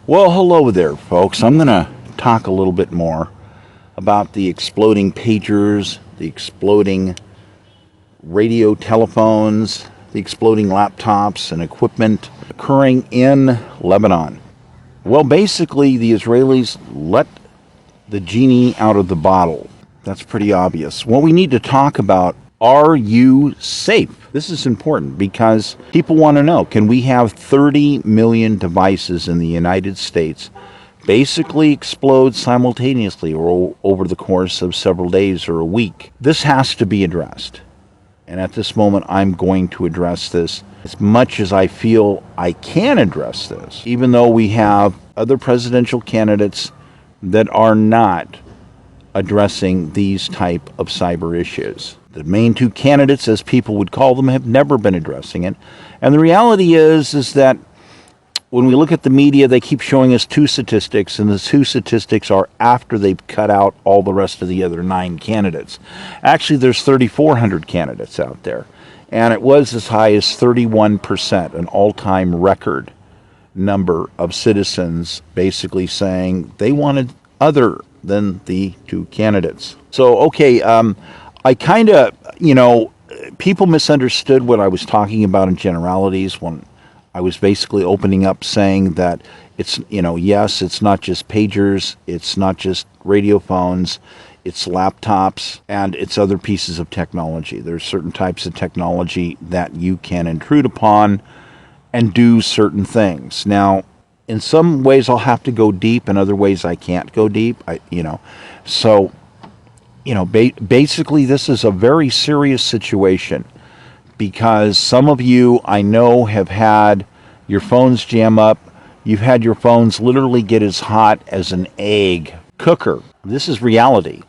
Well, hello there, folks. I'm going to talk a little bit more about the exploding pagers, the exploding radio telephones, the exploding laptops and equipment occurring in Lebanon. Well, basically, the Israelis let the genie out of the bottle. That's pretty obvious. What we need to talk about, are you safe? This is important because people want to know, can we have 30 million devices in the United States basically explode simultaneously or over the course of several days or a week? This has to be addressed. And at this moment, I'm going to address this as much as I feel I can address this, even though we have other presidential candidates that are not addressing these type of cyber issues. The main two candidates, as people would call them, have never been addressing it. And the reality is that when we look at the media, they keep showing us two statistics, and the two statistics are after they've cut out all the rest of the other 9 candidates. Actually, there's 3,400 candidates out there, and it was as high as 31%, an all-time record number of citizens basically saying they wanted other than the 2 candidates. So, okay, I kind of, people misunderstood what I was talking about in generalities when I was basically opening up saying that it's, yes, it's not just pagers, it's not just radio phones, it's laptops, and it's other pieces of technology. There's certain types of technology that you can intrude upon and do certain things. Now, in some ways I'll have to go deep, in other ways I can't go deep. Basically this is a very serious situation because some of you I know have had your phones jam up. You've had your phones literally get as hot as an egg cooker. This is reality.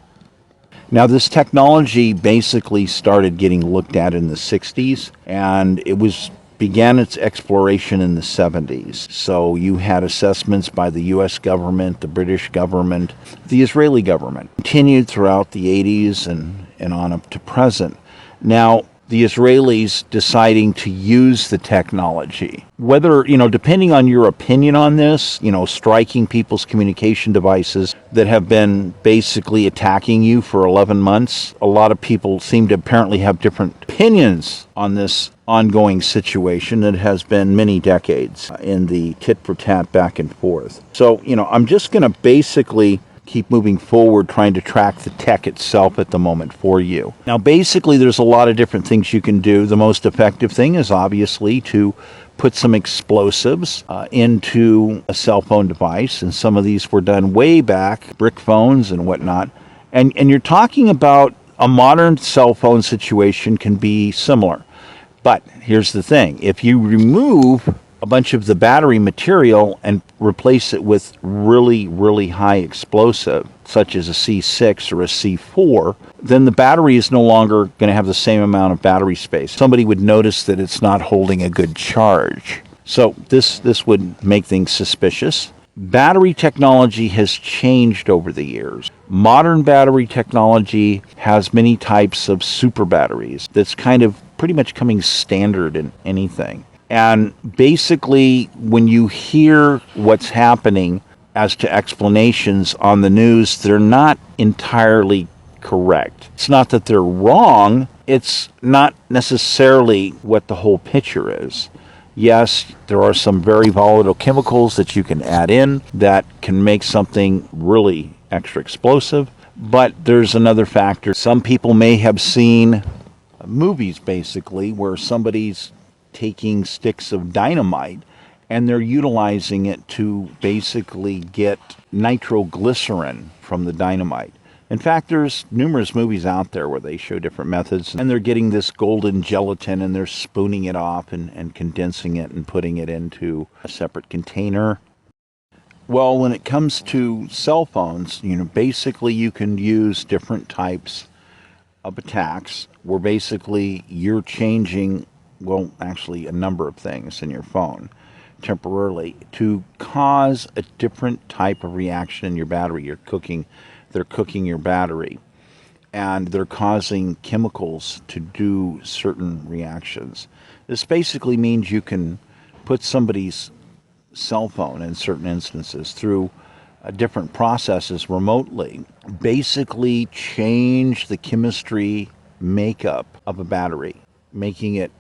Now, this technology basically started getting looked at in the 60s, and it began its exploration in the 70s. So you had assessments by the U.S. government, the British government, the Israeli government. Continued throughout the 80s and on up to present. Now, the Israelis deciding to use the technology. Whether, depending on your opinion on this, striking people's communication devices that have been basically attacking you for 11 months, a lot of people seem to apparently have different opinions on this ongoing situation that has been many decades in the tit-for-tat back and forth. So, I'm just going to basically keep moving forward trying to track the tech itself at the moment for you. Now, basically, there's a lot of different things you can do. The most effective thing is obviously to put some explosives into a cell phone device, and some of these were done way back, brick phones and whatnot. And you're talking about a modern cell phone situation can be similar. But here's the thing. If you remove a bunch of the battery material and replace it with really, really high explosive, such as a C6 or a C4, then the battery is no longer going to have the same amount of battery space. Somebody would notice that it's not holding a good charge. So this would make things suspicious. Battery technology has changed over the years. Modern battery technology has many types of super batteries that's kind of pretty much coming standard in anything. And basically, when you hear what's happening as to explanations on the news, they're not entirely correct. It's not that they're wrong, it's not necessarily what the whole picture is. Yes, there are some very volatile chemicals that you can add in that can make something really extra explosive, but there's another factor. Some people may have seen movies, basically, where somebody's taking sticks of dynamite and they're utilizing it to basically get nitroglycerin from the dynamite. In fact, there's numerous movies out there where they show different methods, and they're getting this golden gelatin and they're spooning it off and condensing it and putting it into a separate container. Well, when it comes to cell phones, basically you can use different types of attacks where basically you're changing, well, actually a number of things in your phone temporarily to cause a different type of reaction in your battery. They're cooking your battery, and they're causing chemicals to do certain reactions. This basically means you can put somebody's cell phone in certain instances through different processes remotely basically change the chemistry makeup of a battery, making it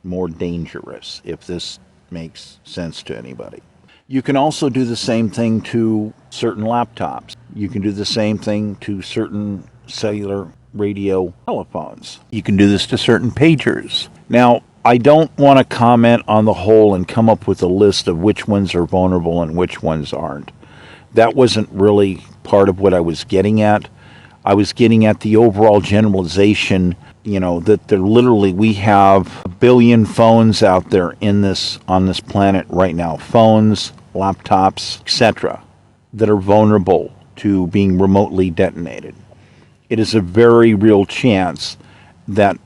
more dangerous, if this makes sense to anybody. You can also do the same thing to certain laptops. You can do the same thing to certain cellular radio telephones. You can do this to certain pagers. Now, I don't want to comment on the whole and come up with a list of which ones are vulnerable and which ones aren't. That wasn't really part of what I was getting at. I was getting at the overall generalization, that we have a billion phones out there on this planet right now. Phones, laptops, etc., that are vulnerable to being remotely detonated. It is a very real chance that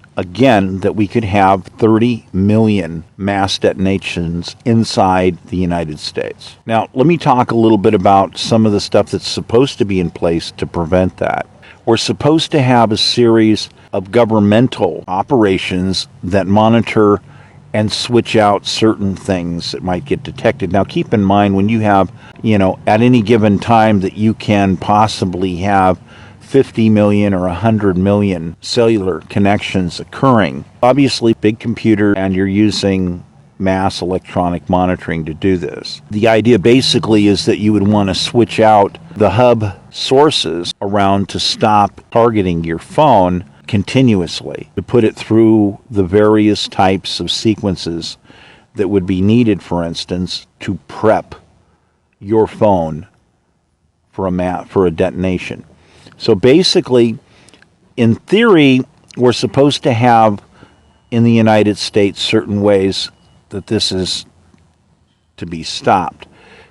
we could have 30 million mass detonations inside the United States. Now, let me talk a little bit about some of the stuff that's supposed to be in place to prevent that. We're supposed to have a series of governmental operations that monitor and switch out certain things that might get detected. Now, keep in mind, when you have, at any given time that you can possibly have 50 million or 100 million cellular connections occurring. Obviously, big computer, and you're using mass electronic monitoring to do this. The idea basically is that you would want to switch out the hub sources around to stop targeting your phone continuously, to put it through the various types of sequences that would be needed, for instance, to prep your phone for a detonation. So basically, in theory, we're supposed to have in the United States certain ways that this is to be stopped.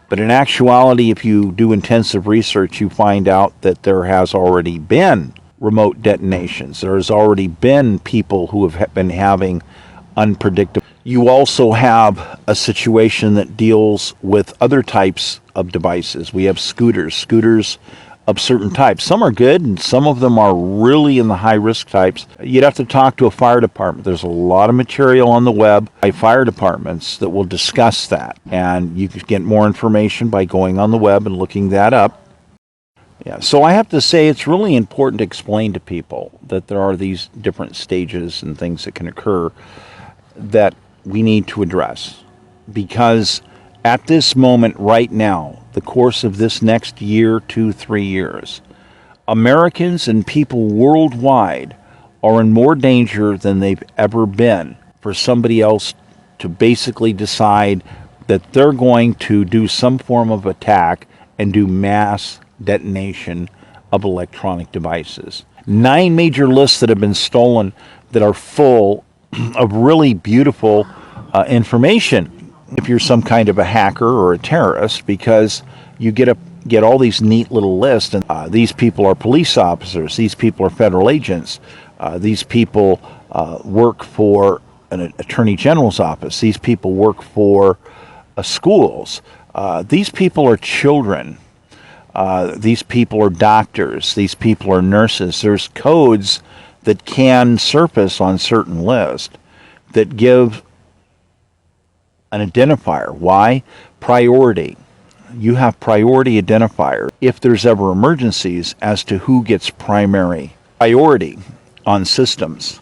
But in actuality, if you do intensive research, you find out that there has already been remote detonations. There has already been people who have been having unpredictable. You also have a situation that deals with other types of devices. We have scooters of certain types. Some are good, and some of them are really in the high-risk types. You'd have to talk to a fire department. There's a lot of material on the web by fire departments that will discuss that, and you can get more information by going on the web and looking that up. Yeah, so I have to say it's really important to explain to people that there are these different stages and things that can occur that we need to address, because at this moment right now, the course of this next year, 2, 3 years, Americans and people worldwide are in more danger than they've ever been for somebody else to basically decide that they're going to do some form of attack and do mass detonation of electronic devices. 9 major lists that have been stolen that are full of really beautiful information if you're some kind of a hacker or a terrorist, because you get all these neat little lists, and these people are police officers, these people are federal agents, these people work for an attorney general's office, these people work for schools, these people are children, these people are doctors, these people are nurses. There's codes that can surface on certain lists that give an identifier. Why? Priority. You have priority identifier if there's ever emergencies as to who gets primary priority on systems.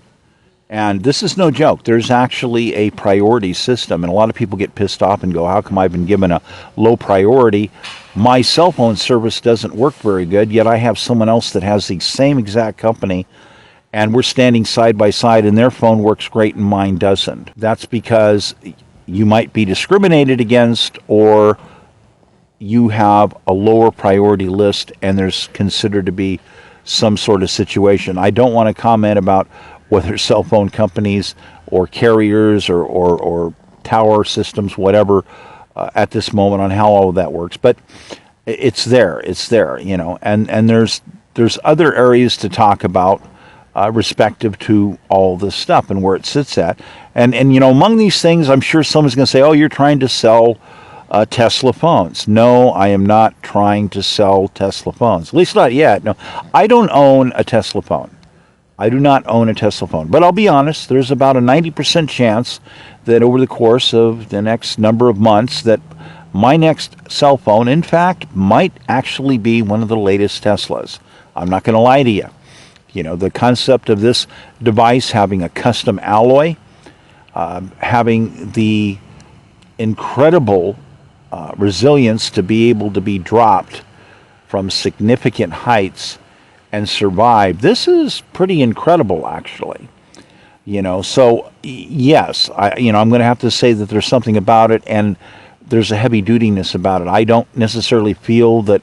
And this is no joke. There's actually a priority system, and a lot of people get pissed off and go, how come I've been given a low priority? My cell phone service doesn't work very good, yet I have someone else that has the same exact company, and we're standing side by side, and their phone works great and mine doesn't. That's because you might be discriminated against, or you have a lower priority list and there's considered to be some sort of situation. I don't want to comment about whether cell phone companies or carriers or tower systems, whatever, at this moment on how all of that works. But it's there, and there's other areas to talk about respective to all this stuff and where it sits at. And among these things, I'm sure someone's going to say, oh, you're trying to sell Tesla phones. No, I am not trying to sell Tesla phones. At least not yet. No, I don't own a Tesla phone. I do not own a Tesla phone. But I'll be honest, there's about a 90% chance that over the course of the next number of months that My next cell phone, in fact, might actually be one of the latest Teslas. I'm not going to lie to you. You know, the concept of this device having a custom alloy, having the incredible resilience to be able to be dropped from significant heights and survive. This is pretty incredible, actually. You know, so yes, I'm going to have to say that there's something about it, and there's a heavy dutiness about it. I don't necessarily feel that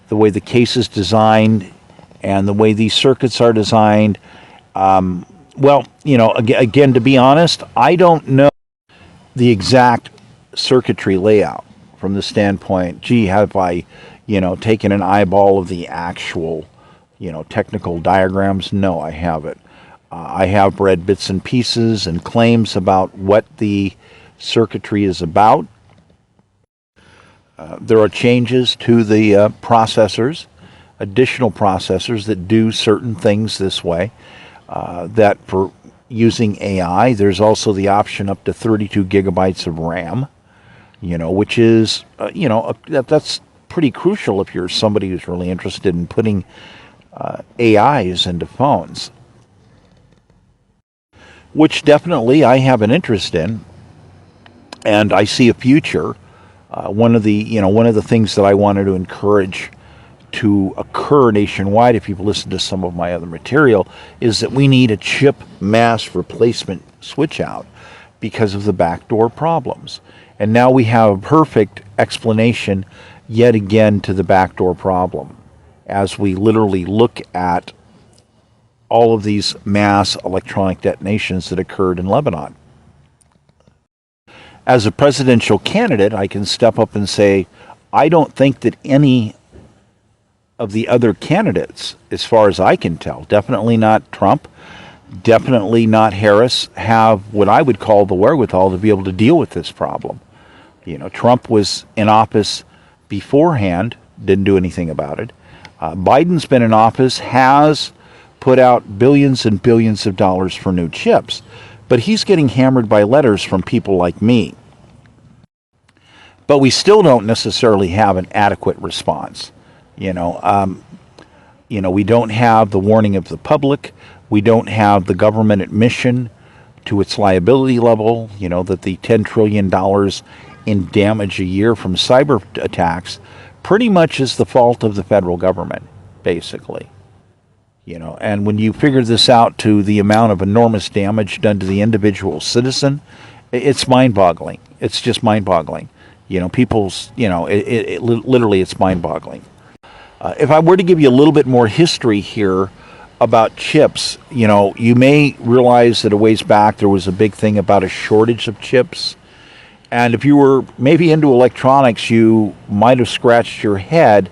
the way the case is designed and the way these circuits are designed, again, to be honest, I don't know the exact circuitry layout from the standpoint, gee, have I, taken an eyeball of the actual, technical diagrams? No, I haven't. I have read bits and pieces and claims about what the circuitry is about. There are changes to the processors, additional processors that do certain things this way. That for using AI, there's also the option up to 32 gigabytes of RAM, which is, that's pretty crucial if you're somebody who's really interested in putting AIs into phones, which definitely I have an interest in, and I see a future. One of the things that I wanted to encourage to occur nationwide, if you've listened to some of my other material, is that we need a chip mass replacement switch out because of the backdoor problems. And now we have a perfect explanation yet again to the backdoor problem as we literally look at all of these mass electronic detonations that occurred in Lebanon. As a presidential candidate, I can step up and say, I don't think that any of the other candidates, as far as I can tell, definitely not Trump, definitely not Harris, have what I would call the wherewithal to be able to deal with this problem. Trump was in office beforehand, didn't do anything about it. Biden's been in office, has put out billions and billions of dollars for new chips, but he's getting hammered by letters from people like me. But we still don't necessarily have an adequate response. We don't have the warning of the public. We don't have the government admission to its liability level, that the $10 trillion in damage a year from cyber attacks pretty much is the fault of the federal government, basically. And when you figure this out to the amount of enormous damage done to the individual citizen, it's mind-boggling. It's just mind-boggling. Literally it's mind-boggling. If I were to give you a little bit more history here about chips, you may realize that a ways back there was a big thing about a shortage of chips. And if you were maybe into electronics, you might have scratched your head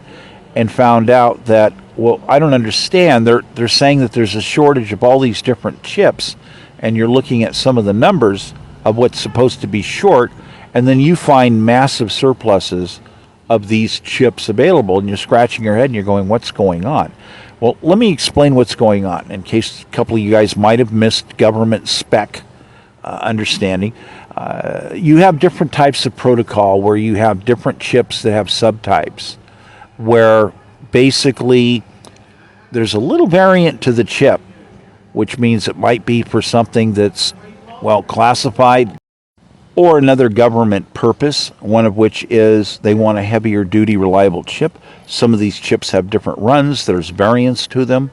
and found out that, well, I don't understand. They're saying that there's a shortage of all these different chips, and you're looking at some of the numbers of what's supposed to be short, and then you find massive surpluses of these chips available, and you're scratching your head and you're going, what's going on? Well, let me explain what's going on in case a couple of you guys might have missed government spec understanding. You have different types of protocol where you have different chips that have subtypes, where basically there's a little variant to the chip, which means it might be for something that's, well, classified or another government purpose, one of which is they want a heavier duty reliable chip. Some of these chips have different runs. There's variants to them.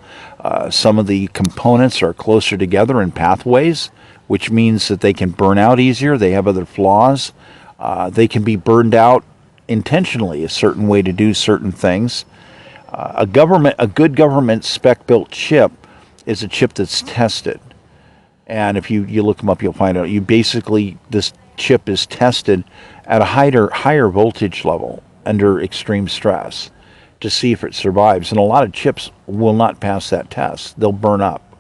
Some of the components are closer together in pathways, which means that they can burn out easier. They have other flaws. They can be burned out intentionally, a certain way to do certain things. A good government spec-built chip is a chip that's tested. And if you look them up, you'll find out this chip is tested at a higher voltage level under extreme stress to see if it survives. And a lot of chips will not pass that test. They'll burn up.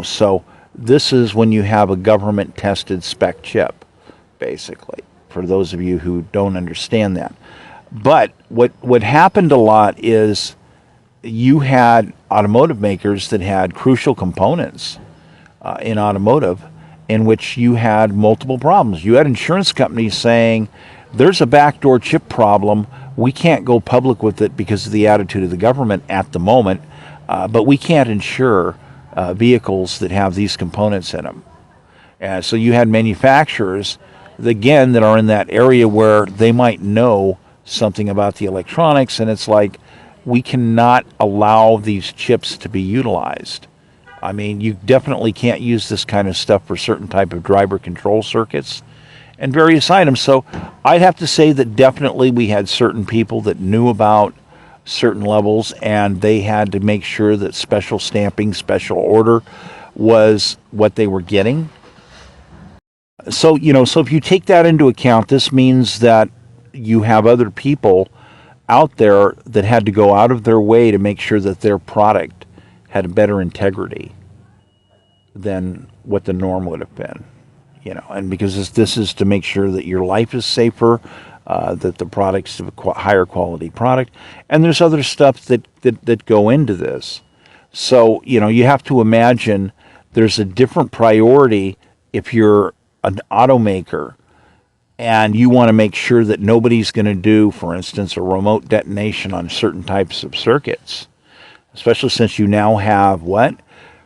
So this is when you have a government tested spec chip, basically, for those of you who don't understand that. But what happened a lot is you had automotive makers that had crucial components in automotive in which you had multiple problems. You had insurance companies saying there's a backdoor chip problem. We can't go public with it because of the attitude of the government at the moment, but we can't insure vehicles that have these components in them. So you had manufacturers, again, that are in that area where they might know something about the electronics, and it's like, we cannot allow these chips to be utilized. I mean, you definitely can't use this kind of stuff for certain type of driver control circuits and various items. So I'd have to say that definitely we had certain people that knew about certain levels, and they had to make sure that special stamping, special order was what they were getting. So, so if you take that into account, this means that you have other people out there that had to go out of their way to make sure that their product had a better integrity than what the norm would have been. And because this is to make sure that your life is safer, that the product's a higher quality product, and there's other stuff that go into this. So, you have to imagine there's a different priority if you're an automaker and you want to make sure that nobody's going to do, for instance, a remote detonation on certain types of circuits, especially since you now have what?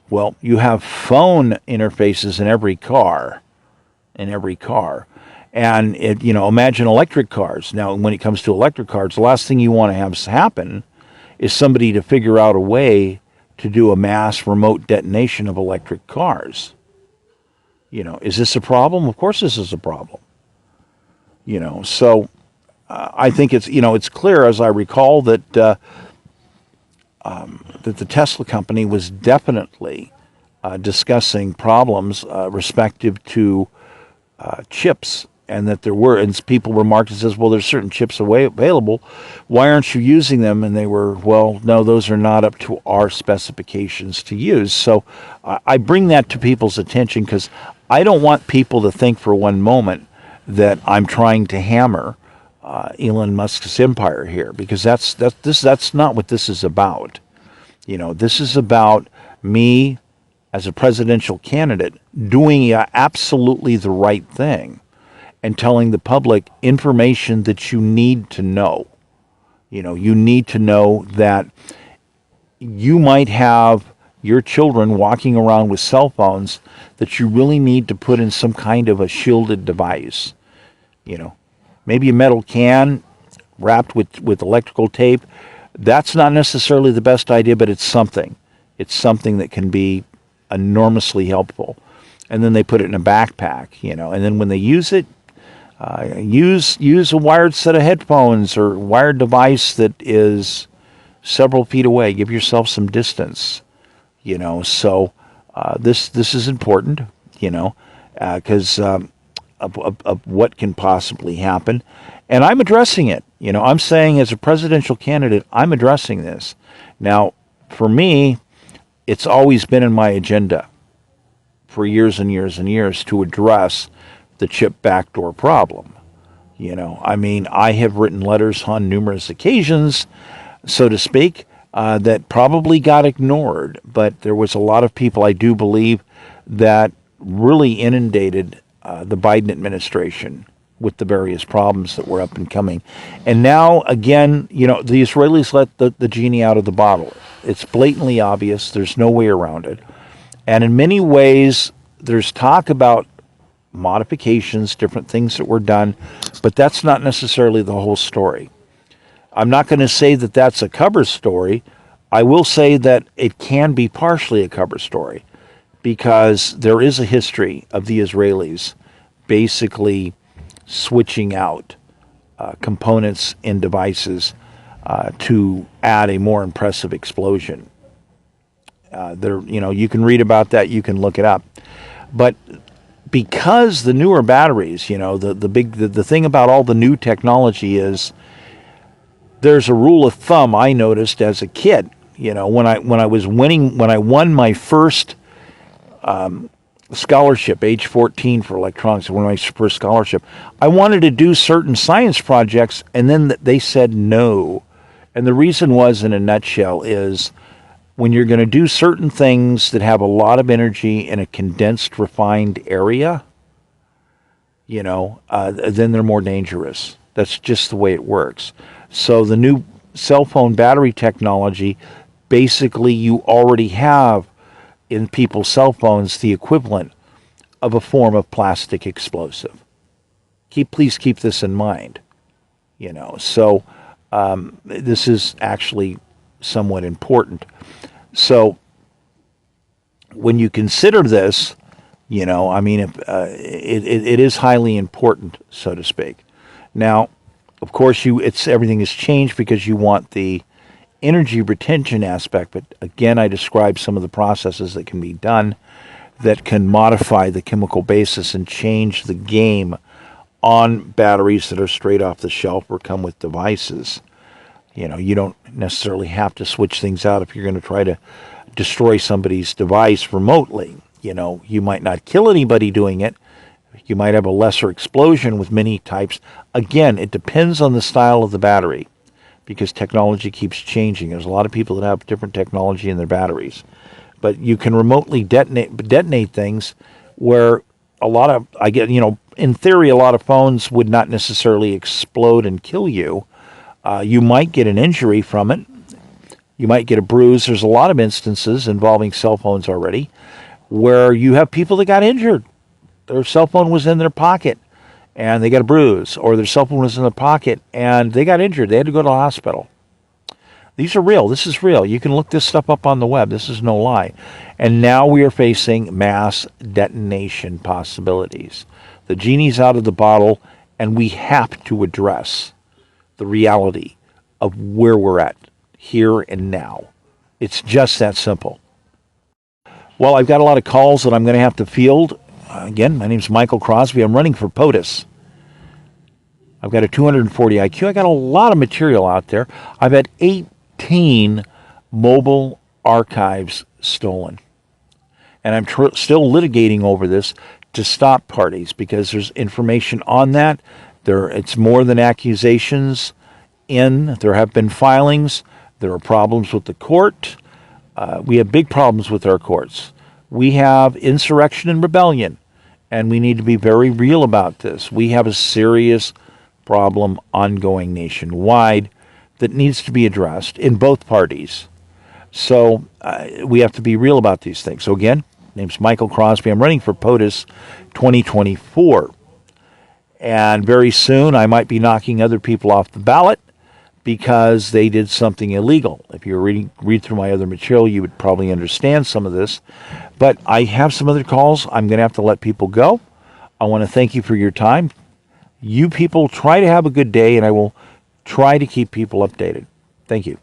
Well, you have phone interfaces in every car. And imagine electric cars. Now, when it comes to electric cars, the last thing you want to have happen is somebody to figure out a way to do a mass remote detonation of electric cars. Is this a problem? Of course this is a problem. So I think it's clear, as I recall, that that the Tesla company was definitely discussing problems respective to chips, and that there were, and people remarked and says, well, there's certain chips available. Why aren't you using them? And they were, well, no, those are not up to our specifications to use. So I bring that to people's attention because I don't want people to think for one moment that I'm trying to hammer Elon Musk's empire here, because that's not what this is about. This is about me as a presidential candidate doing absolutely the right thing and telling the public information that you need to know. You need to know that you might have your children walking around with cell phones that you really need to put in some kind of a shielded device. Maybe a metal can wrapped with electrical tape. That's not necessarily the best idea, but it's something. It's something that can be enormously helpful. And then they put it in a backpack, and then when they use it, use a wired set of headphones or wired device that is several feet away. Give yourself some distance, So this is important, because of what can possibly happen. And I'm addressing it. I'm saying as a presidential candidate, I'm addressing this. Now, for me, it's always been in my agenda for years and years and years to address the chip backdoor problem. I have written letters on numerous occasions, so to speak, that probably got ignored. But there was a lot of people, I do believe, that really inundated the Biden administration with the various problems that were up and coming. And now, again, the Israelis let the genie out of the bottle. It's blatantly obvious. There's no way around it. And in many ways, there's talk about modifications, different things that were done, but that's not necessarily the whole story. I'm not going to say that that's a cover story. I will say that it can be partially a cover story, because there is a history of the Israelis basically switching out components in devices to add a more impressive explosion. You can read about that, you can look it up. But because the newer batteries, the thing about all the new technology is there's a rule of thumb I noticed as a kid. When I won my first scholarship, age 14 for electronics, one of my first scholarship, I wanted to do certain science projects, and then they said no. And the reason was, in a nutshell, is when you're going to do certain things that have a lot of energy in a condensed, refined area, then they're more dangerous. That's just the way it works. So the new cell phone battery technology, basically you already have in people's cell phones the equivalent of a form of plastic explosive. Please keep this in mind. So this is actually somewhat important. So when you consider this, it is highly important, so to speak. Now, of course, everything has changed because you want the energy retention aspect. But again, I described some of the processes that can be done that can modify the chemical basis and change the game on batteries that are straight off the shelf or come with devices. You don't necessarily have to switch things out if you're going to try to destroy somebody's device remotely. You might not kill anybody doing it. You might have a lesser explosion with many types. Again, it depends on the style of the battery because technology keeps changing. There's a lot of people that have different technology in their batteries. But you can remotely detonate things where in theory, a lot of phones would not necessarily explode and kill you. You might get an injury from it. You might get a bruise. There's a lot of instances involving cell phones already where you have people that got injured. Their cell phone was in their pocket and they got a bruise, or their cell phone was in their pocket and they got injured. They had to go to the hospital. These are real. This is real. You can look this stuff up on the web. This is no lie. And now we are facing mass detonation possibilities. The genie's out of the bottle, and we have to address the reality of where we're at here and now. It's just that simple. Well, I've got a lot of calls that I'm going to have to field. Again, my name's Michael Crosby. I'm running for POTUS. I've got a 240 IQ. I got a lot of material out there. I've had 18 mobile archives stolen. And I'm still litigating over this to stop parties because there's information on that. It's more than accusations. There have been filings. There are problems with the court. We have big problems with our courts. We have insurrection and rebellion, and we need to be very real about this. We have a serious problem ongoing nationwide that needs to be addressed in both parties. So we have to be real about these things. So again, name's Michael Crosby. I'm running for POTUS 2024. And very soon I might be knocking other people off the ballot because they did something illegal. If you read through my other material, you would probably understand some of this. But I have some other calls. I'm going to have to let people go. I want to thank you for your time. You people try to have a good day, and I will try to keep people updated. Thank you.